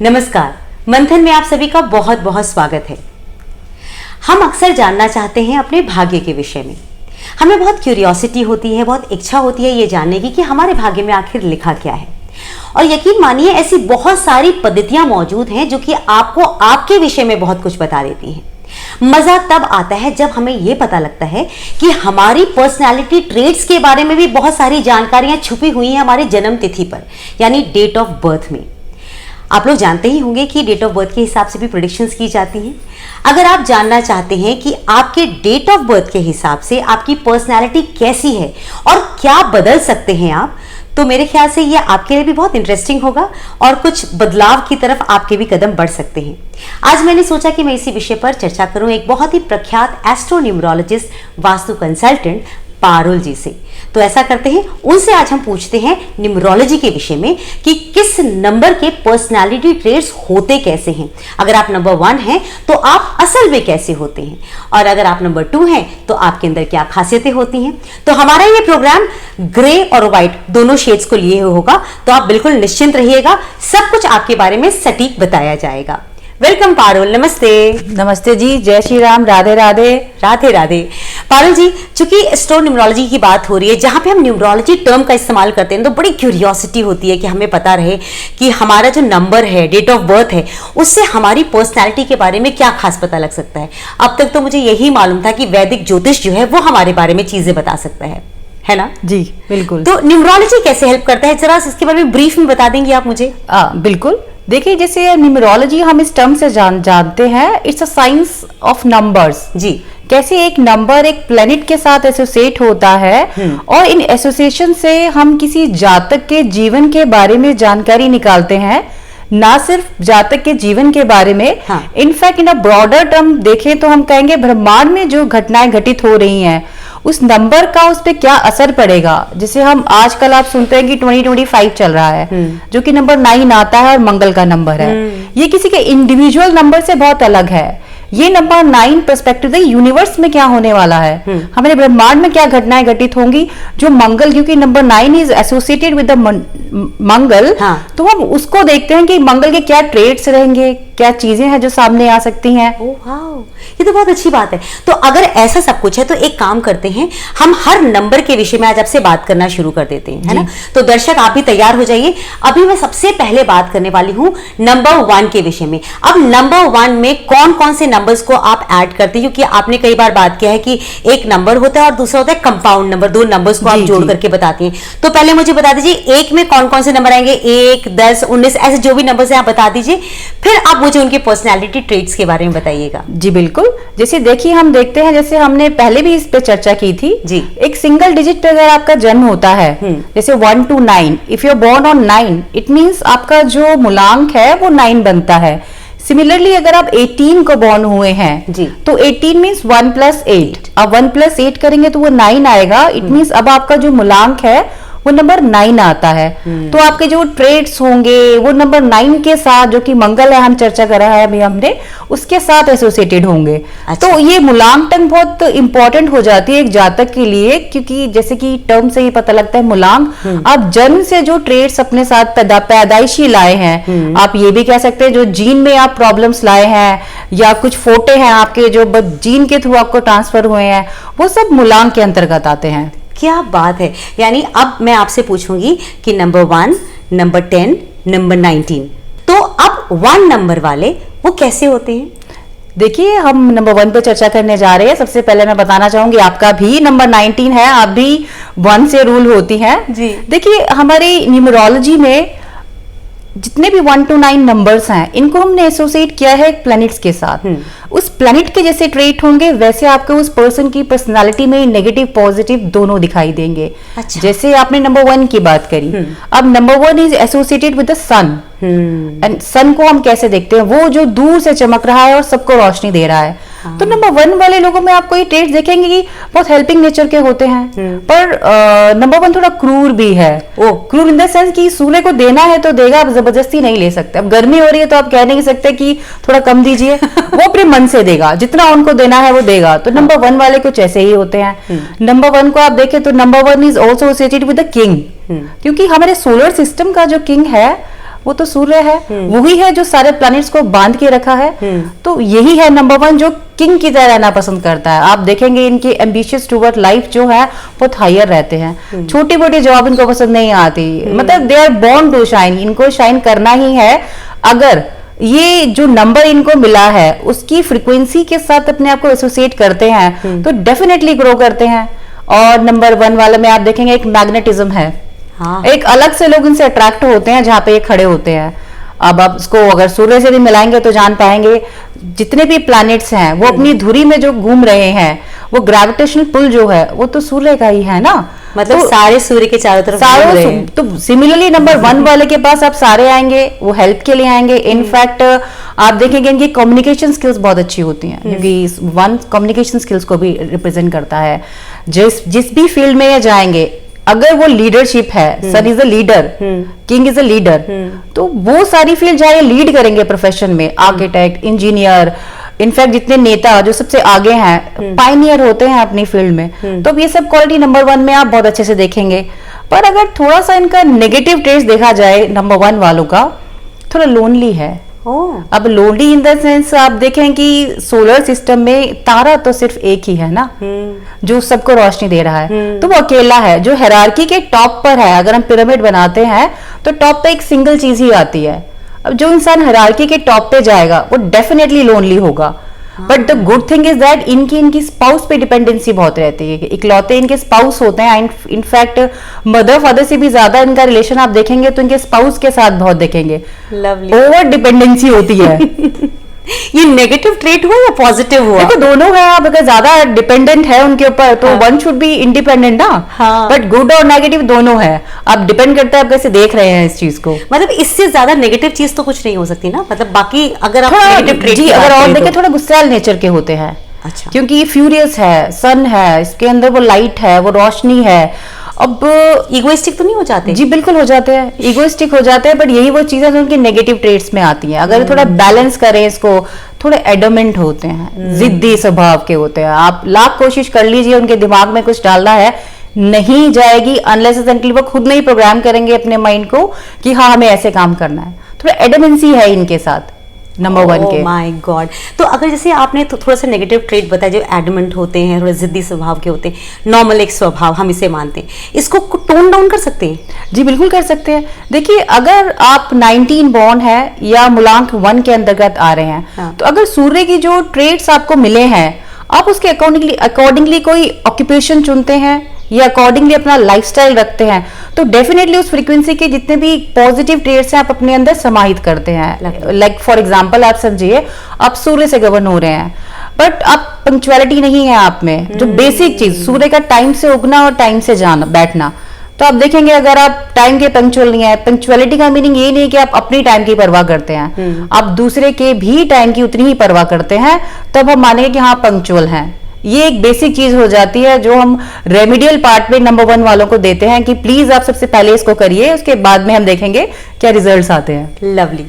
नमस्कार, मंथन में आप सभी का बहुत बहुत स्वागत है। हम अक्सर जानना चाहते हैं अपने भाग्य के विषय में। हमें बहुत क्यूरियोसिटी होती है, बहुत इच्छा होती है ये जानने की कि हमारे भाग्य में आखिर लिखा क्या है। और यकीन मानिए ऐसी बहुत सारी पद्धतियां मौजूद हैं जो कि आपको आपके विषय में बहुत कुछ बता देती हैं। मजा तब आता है जब हमें यह पता लगता है कि हमारी पर्सनालिटी ट्रेट्स के बारे में भी बहुत सारी जानकारियां छुपी हुई हैं हमारे जन्म तिथि पर, यानी डेट ऑफ बर्थ में। आप लोग जानते ही होंगे कि डेट ऑफ बर्थ के हिसाब से भी प्रेडिक्शंस की जाती हैं। अगर आप जानना चाहते हैं कि आपके डेट ऑफ बर्थ के हिसाब से आपकी पर्सनालिटी कैसी है और क्या बदल सकते हैं आप, तो मेरे ख्याल से ये आपके लिए भी बहुत इंटरेस्टिंग होगा और कुछ बदलाव की तरफ आपके भी कदम बढ़ सकते हैं। आज मैंने सोचा कि मैं इसी विषय पर चर्चा करूं एक बहुत ही प्रख्यात एस्ट्रोन्यूमरोलॉजिस्ट, वास्तु कंसल्टेंट पारुल जी से। तो ऐसा करते हैं, उनसे आज हम पूछते हैं न्यूमरोलॉजी के विषय में कि किस नंबर के पर्सनालिटी ट्रेट्स होते कैसे हैं। अगर आप नंबर 1 हैं तो आप असल में कैसे होते हैं, और अगर आप नंबर 2 हैं तो आपके अंदर क्या खासियतें होती हैं। तो हमारा ये प्रोग्राम ग्रे और व्हाइट दोनों शेड्स को लिए हुए होगा, तो आप बिल्कुल निश्चिंत रहिएगा, सब कुछ आपके बारे में सटीक बताया जाएगा। वेलकम पारुल, नमस्ते। नमस्ते जी, जय श्री राम, राधे राधे। राधे राधे। पारुल जी, चूंकि एस्ट्रो न्यूमरोलॉजी की बात हो रही है, जहां पे हम न्यूमरोलॉजी टर्म का इस्तेमाल करते हैं, तो बड़ी क्यूरियोसिटी होती है कि हमें पता रहे कि हमारा जो नंबर है, डेट ऑफ बर्थ है, उससे हमारी पर्सनैलिटी के बारे में क्या खास पता लग सकता है। अब तक तो मुझे यही मालूम था कि वैदिक ज्योतिष जो है वो हमारे बारे में चीजें बता सकता है ना? जी बिल्कुल। तो न्यूमरोलॉजी कैसे हेल्प करता है, जरा इसके बारे में ब्रीफ में बता देंगे आप मुझे? बिल्कुल। देखिए, जैसे न्यूमरोलॉजी हम इस टर्म से जानते हैं, it's a science of numbers. जी, कैसे एक नंबर एक प्लेनेट के साथ एसोसिएट होता है और इन एसोसिएशन से हम किसी जातक के जीवन के बारे में जानकारी निकालते हैं। ना सिर्फ जातक के जीवन के बारे में, in fact in a broader term देखें तो हम कहेंगे ब्रह्मांड में जो घटनाएं घटित हो रही हैं उस नंबर का उस पर क्या असर पड़ेगा। जैसे हम आजकल आप सुनते हैं कि 2025 चल रहा है, जो कि नंबर 9 आता है और मंगल का नंबर है। ये किसी के इंडिविजुअल नंबर से बहुत अलग है। ये नंबर 9 पर्सपेक्टिव है यूनिवर्स में क्या होने वाला है, हमारे ब्रह्मांड में क्या घटनाएं घटित होंगी। जो मंगल, क्योंकि number 9 is associated with the Mangal, तो हम उसको देखते हैं कि मंगल के क्या ट्रेट्स रहेंगे, क्या चीजें हैं जो सामने आ सकती हैं। ओह वाओ, ये तो बहुत अच्छी बात है। तो अगर ऐसा सब कुछ है तो एक काम करते हैं, हम हर नंबर के विषय में आज आपसे बात करना शुरू कर देते हैं, है ना? तो दर्शक आप भी तैयार हो जाइए। अभी मैं सबसे पहले बात करने वाली हूँ नंबर 1 के विषय में। अब नंबर 1 में कौन कौन से नंबर्स को आप ऐड करते हैं, क्योंकि आपने कई बार बात किया है कि एक नंबर होता है और दूसरा होता है कंपाउंड नंबर, 2 नंबर्स को आप जोड़ करके बताती हैं। तो पहले मुझे बता दीजिए, 1 में कौन कौन से नंबर आएंगे, 1, 10, 19, ऐसे जो भी नंबर्स हैं आप बता दीजिए, फिर आप मुझे उनके पर्सनैलिटी ट्रेट्स के बारे में बताइएगा। जी बिल्कुल। जैसे देखिए, हम देखते हैं, जैसे हमने पहले भी इस पे चर्चा की थी जी, एक सिंगल डिजिट पे अगर आपका जन्म होता है, जैसे 1 to 9, if you are born on 9, it means आपका जो मूलांक है वो 9 बनता है। सिमिलरली अगर आप 18 को बॉर्न हुए हैं जी, तो 18 मींस 1 + 8। अब 1 + 8 करेंगे तो वो 9 आएगा। इट मींस अब आपका जो मूलांक है वो नंबर 9 आता है। तो आपके जो ट्रेड्स होंगे वो नंबर 9 के साथ, जो कि मंगल है, हम चर्चा करा है अभी हमने, उसके साथ एसोसिएटेड होंगे। अच्छा। तो ये मूलांकन बहुत इंपॉर्टेंट हो जाती है एक जातक के लिए, क्योंकि जैसे कि टर्म से ही पता लगता है मूलांक आप जन्म से जो ट्रेड्स अपने साथ पैदाइशी लाए हैं, आप ये भी कह सकते हैं जो जीन में आप प्रॉब्लम्स लाए हैं या कुछ फोटे हैं आपके जो जीन के थ्रू आपको ट्रांसफर हुए हैं, वो सब मूलांक के अंतर्गत आते हैं। क्या बात है। यानी अब मैं आपसे पूछूंगी कि नंबर 1, नंबर 10, नंबर 19, तो अब 1 नंबर वाले वो कैसे होते हैं? देखिए, हम नंबर 1 पे चर्चा करने जा रहे हैं। सबसे पहले मैं बताना चाहूंगी आपका भी नंबर 19 है, आप भी 1 से रूल होती हैं जी। देखिए, हमारी न्यूमरोलॉजी में जितने भी 1 to 9 नंबर्स हैं, इनको हमने एसोसिएट किया है प्लैनेट्स के साथ। उस प्लैनेट के जैसे ट्रेट होंगे वैसे आपको उस पर्सन की पर्सनालिटी में नेगेटिव पॉजिटिव दोनों दिखाई देंगे। अच्छा। जैसे आपने नंबर 1 की बात करी, अब number 1 is associated with the sun. And sun को हम कैसे देखते हैं, वो जो दूर से चमक रहा है और सबको रोशनी दे रहा है। तो नंबर 1 वाले लोगों में आपको ये ट्रेट्स देखेंगे कि बहुत हेल्पिंग नेचर के होते हैं, पर नंबर 1 थोड़ा क्रूर भी है। ओ क्रूर इन द सेंस कि सूर्य को देना है तो देगा, आप जबरदस्ती नहीं ले सकते। अब गर्मी हो रही है तो आप कह नहीं सकते कि थोड़ा कम दीजिए, वो अपने मन से देगा, जितना उनको देना है वो देगा। तो नंबर 1 वाले कुछ ऐसे ही होते हैं। नंबर 1 को आप देखें तो number 1 is also associated with the king, क्योंकि हमारे सोलर सिस्टम का जो किंग है वो तो सूर्य है, वही है जो सारे प्लैनेट्स को बांध के रखा है। तो यही है नंबर वन जो किंग की तरह रहना पसंद करता है। आप देखेंगे इनकी एम्बिशियस टूवर्ड लाइफ जो है बहुत हायर रहते हैं, छोटी मोटी जॉब इनको पसंद नहीं आती, मतलब they are born to shine, इनको शाइन करना ही है। अगर ये जो नंबर इनको मिला है उसकी फ्रीक्वेंसी के साथ अपने आप को एसोसिएट करते हैं तो डेफिनेटली ग्रो करते हैं। और नंबर वन वाले में आप देखेंगे एक मैग्नेटिज्म है, हाँ। एक अलग से लोग इनसे अट्रैक्ट होते हैं जहां पे ये खड़े होते हैं। अब आप इसको अगर सूर्य से भी मिलाएंगे तो जान पाएंगे जितने भी प्लैनेट्स हैं वो अपनी धुरी में जो घूम रहे हैं वो ग्रेविटेशनल पुल जो है वो तो सूर्य का ही है ना, मतलब तो सारे सूर्य के चारों तरफ घूम रहे हैं। तो सिमिलरली नंबर वन वाले के पास आप सारे आएंगे, वो हेल्प के लिए आएंगे। इनफैक्ट आप देखेंगे इनकी कम्युनिकेशन स्किल्स बहुत अच्छी होती हैं क्योंकि वन कम्युनिकेशन स्किल्स को भी रिप्रेजेंट करता है। जिस भी फील्ड में ये जाएंगे, अगर वो लीडरशिप है, sun is a leader, king is a leader, तो वो सारी फील्ड जहाँ लीड करेंगे प्रोफेशन में, आर्किटेक्ट, इंजीनियर, इनफैक्ट जितने नेता जो सबसे आगे हैं पायनियर होते हैं अपनी फील्ड में। तो ये सब क्वालिटी नंबर वन में आप बहुत अच्छे से देखेंगे। पर अगर थोड़ा सा इनका नेगेटिव ट्रेस देखा जाए नंबर वन वालों का, थोड़ा लोनली है। अब लोनली इन द सेंस आप देखें कि सोलर सिस्टम में तारा तो सिर्फ एक ही है ना जो सबको रोशनी दे रहा है, तो वो अकेला है जो हायरार्की के टॉप पर है। अगर हम पिरामिड बनाते हैं तो टॉप पे एक सिंगल चीज ही आती है। अब जो इंसान हायरार्की के टॉप पे जाएगा वो डेफिनेटली लोनली होगा। But the good thing is that इनकी स्पाउस पे डिपेंडेंसी बहुत रहती है, इकलौते इनके स्पाउस होते हैं। इनफैक्ट मदर फादर से भी ज्यादा इनका रिलेशन आप देखेंगे तो इनके स्पाउस के साथ बहुत देखेंगे, ओवर डिपेंडेंसी होती है। ये नेगेटिव ट्रेट हुआ या पॉजिटिव हुआ? देखो दोनों है। आप अगर ज्यादा डिपेंडेंट है उनके ऊपर तो वन शुड बी इंडिपेंडेंट ना, बट गुड और नेगेटिव दोनों है। आप डिपेंड करता है आप कैसे देख रहे हैं इस चीज को। मतलब इससे ज्यादा नेगेटिव चीज तो कुछ नहीं हो सकती ना, मतलब बाकी अगर आप नेगेटिव ट्रेट जी अगर और देखें थोड़ा गुस्सैल नेचर के होते हैं। अच्छा। क्योंकि ये फ्यूरियस है, सन है, इसके अंदर वो लाइट है, वो रोशनी है। अब इगोइस्टिक तो नहीं हो जाते? जी बिल्कुल हो जाते हैं, इगोइस्टिक हो जाते हैं, बट यही वो चीजें जो उनकी नेगेटिव ट्रेट्स में आती हैं। अगर थोड़ा बैलेंस करें इसको, थोड़े एडमेंट होते हैं, जिद्दी स्वभाव के होते हैं। आप लाख कोशिश कर लीजिए उनके दिमाग में कुछ डालना है, नहीं जाएगी अनलेस एंड वो खुद नहीं प्रोग्राम करेंगे अपने माइंड को कि हाँ हमें ऐसे काम करना है। थोड़ा एडमेंसी है इनके साथ नंबर वन के। My God. तो अगर जैसे आपने तो थोड़ा सा नेगेटिव ट्रेट बताया जो एडमेंट होते हैं, थोड़े जिद्दी स्वभाव के होते हैं, नॉर्मल एक स्वभाव हम इसे मानते हैं, इसको टोन डाउन कर सकते हैं? जी बिल्कुल कर सकते हैं। देखिए अगर आप 19 बॉर्न है या मूलांक 1 के अंतर्गत आ रहे हैं, हाँ। तो अगर सूर्य की जो ट्रेट्स आपको मिले हैं आप उसके अकॉर्डिंगली कोई ऑक्यूपेशन चुनते हैं या अकॉर्डिंगली अपना लाइफस्टाइल रखते हैं तो डेफिनेटली उस फ्रीक्वेंसी के जितने भी पॉजिटिव ट्रेट्स हैं आप अपने अंदर समाहित करते हैं। लाइक फॉर एग्जांपल आप समझिए आप सूर्य से गवर्न हो रहे हैं बट आप पंक्चुअलिटी नहीं है आप में, जो बेसिक चीज सूर्य का टाइम से उगना और टाइम से जाना बैठना, तो आप देखेंगे अगर आप टाइम के पंक्चुअल नहीं है, पंक्चुअलिटी का मीनिंग ये नहीं कि आप अपनी टाइम की परवाह करते हैं, आप दूसरे के भी टाइम की उतनी ही परवाह करते हैं, तब हम मानेंगे कि हाँ पंक्चुअल हैं। ये एक बेसिक चीज हो जाती है जो हम रेमेडियल पार्ट में नंबर 1 वालों को देते हैं कि प्लीज आप सबसे पहले इसको करिए, उसके बाद में हम देखेंगे क्या रिजल्ट्स आते हैं। लवली।